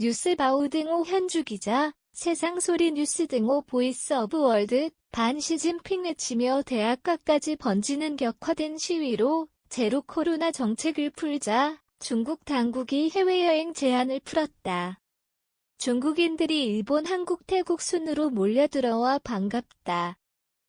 뉴스바우 등호 현주 기자, 세상소리 뉴스 등호 보이스 오브 월드, 반 시진핑 외치며 대학가까지 번지는 격화된 시위로 제로 코로나 정책을 풀자 중국 당국이 해외여행 제한을 풀었다. 중국인들이 일본, 한국, 태국 순으로 몰려들어와 반갑다.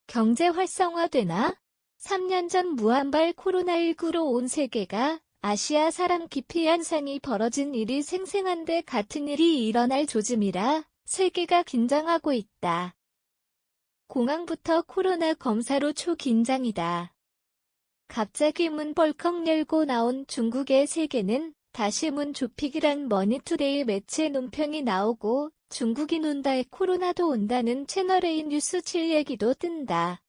경제 활성화되나? 3년 전 무한발 코로나19로 온 세계가 아시아 사람 기피 현상이 벌어진 일이 생생한데 같은 일이 일어날 조짐이라 세계가 긴장하고 있다. 공항부터 코로나 검사로 초긴장이다. 갑자기 문 벌컥 열고 나온 중국의 세계는 다시 문 좁히기란 머니투데이 매체 논평이 나오고 중국이 논다에 코로나도 온다는 채널A 뉴스 7 얘기도 뜬다.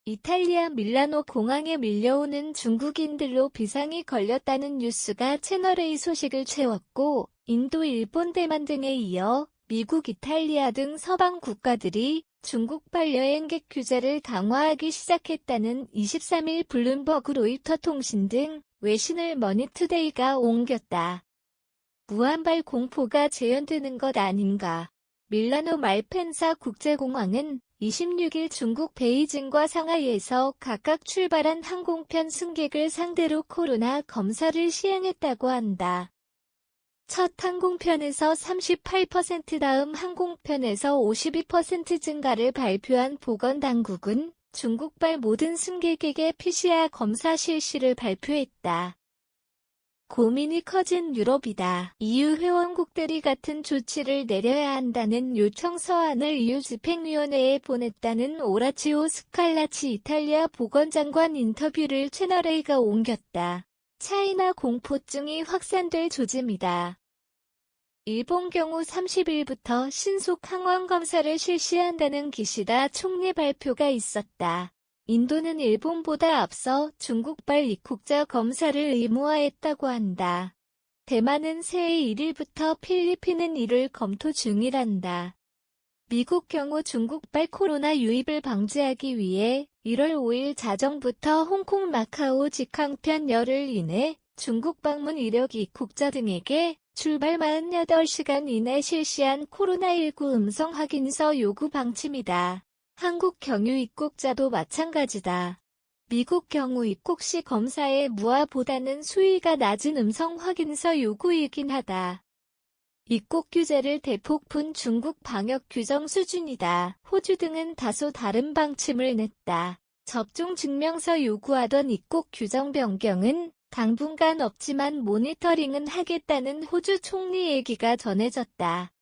이탈리아 밀라노 공항에 밀려오는 중국인들로 비상이 걸렸다는 뉴스가 채널A 소식을 채웠고 인도, 일본, 대만 등에 이어 미국, 이탈리아 등 서방 국가들이 중국발 여행객 규제를 강화하기 시작했다는 23일 블룸버그, 로이터 통신 등 외신을 머니투데이가 옮겼다. 무한발 공포가 재현되는 것 아닌가. 밀라노 말펜사 국제공항은 26일 중국 베이징과 상하이에서 각각 출발한 항공편 승객을 상대로 코로나 검사를 시행했다고 한다. 첫 항공편에서 38%, 다음 항공편에서 52% 증가를 발표한 보건당국은 중국발 모든 승객에게 PCR 검사 실시를 발표했다. 고민이 커진 유럽이다. EU 회원국들이 같은 조치를 내려야 한다는 요청 서한을 EU 집행위원회에 보냈다는 오라치오 스칼라치 이탈리아 보건장관 인터뷰를 채널A가 옮겼다. 차이나 공포증이 확산될 조짐이다. 일본 경우 30일부터 신속 항원 검사를 실시한다는 기시다 총리 발표가 있었다. 인도는 일본보다 앞서 중국발 입국자 검사를 의무화했다고 한다. 대만은 새해 1일부터, 필리핀은 이를 검토 중이란다. 미국 경우 중국발 코로나 유입을 방지하기 위해 1월 5일 자정부터 홍콩, 마카오 직항편 열흘 이내 중국 방문 이력 입국자 등에게 출발 48시간 이내 실시한 코로나19 음성 확인서 요구 방침이다. 한국 경유 입국자도 마찬가지다. 미국 경우 입국 시 검사의 무화보다는 수위가 낮은 음성 확인서 요구이긴 하다. 입국 규제를 대폭 푼 중국 방역 규정 수준이다. 호주 등은 다소 다른 방침을 냈다. 접종 증명서 요구하던 입국 규정 변경은 당분간 없지만 모니터링은 하겠다는 호주 총리 얘기가 전해졌다.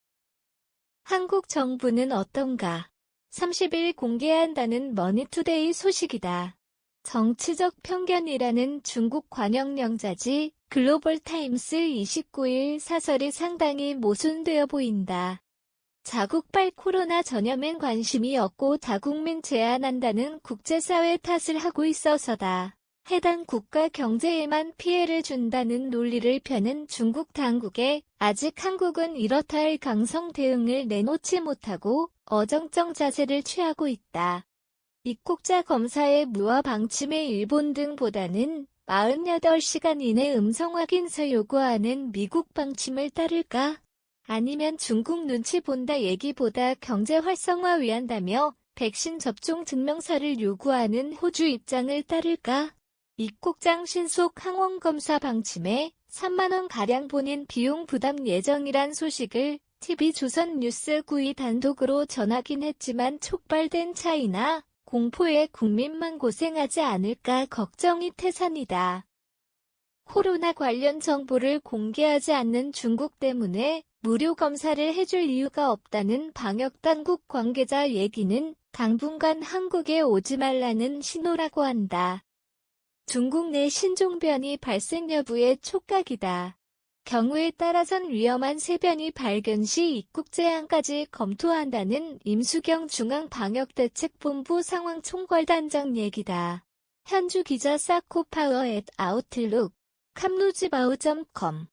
한국 정부는 어떤가? 30일 공개한다는 머니투데이 소식이다. 정치적 편견이라는 중국 관영영자지 글로벌타임스 29일 사설이 상당히 모순되어 보인다. 자국발 코로나 전염엔 관심이 없고 자국민 제한한다는 국제사회 탓을 하고 있어서다. 해당 국가 경제에만 피해를 준다는 논리를 펴는 중국 당국에 아직 한국은 이렇다 할 강성 대응을 내놓지 못하고 어정쩡 자세를 취하고 있다. 입국자 검사의 무화 방침에 일본 등보다는 48시간 이내 음성 확인서 요구하는 미국 방침을 따를까? 아니면 중국 눈치 본다 얘기보다 경제 활성화 위한다며 백신 접종 증명서를 요구하는 호주 입장을 따를까? 입국장 신속 항원 검사 방침에 3만원가량 본인 비용 부담 예정이란 소식을 TV조선 뉴스 9위 단독으로 전하긴 했지만 촉발된 차이나 공포에 국민만 고생하지 않을까 걱정이 태산이다. 코로나 관련 정보를 공개하지 않는 중국 때문에 무료 검사를 해줄 이유가 없다는 방역당국 관계자 얘기는 당분간 한국에 오지 말라는 신호라고 한다. 중국 내 신종변이 발생 여부의 촉각이다. 경우에 따라선 위험한 세변이 발견 시 입국 제한까지 검토한다는 임수경 중앙방역대책본부 상황총괄단장 얘기다. 현주 기자 사코파워 @아웃룩, 캄루지바우.com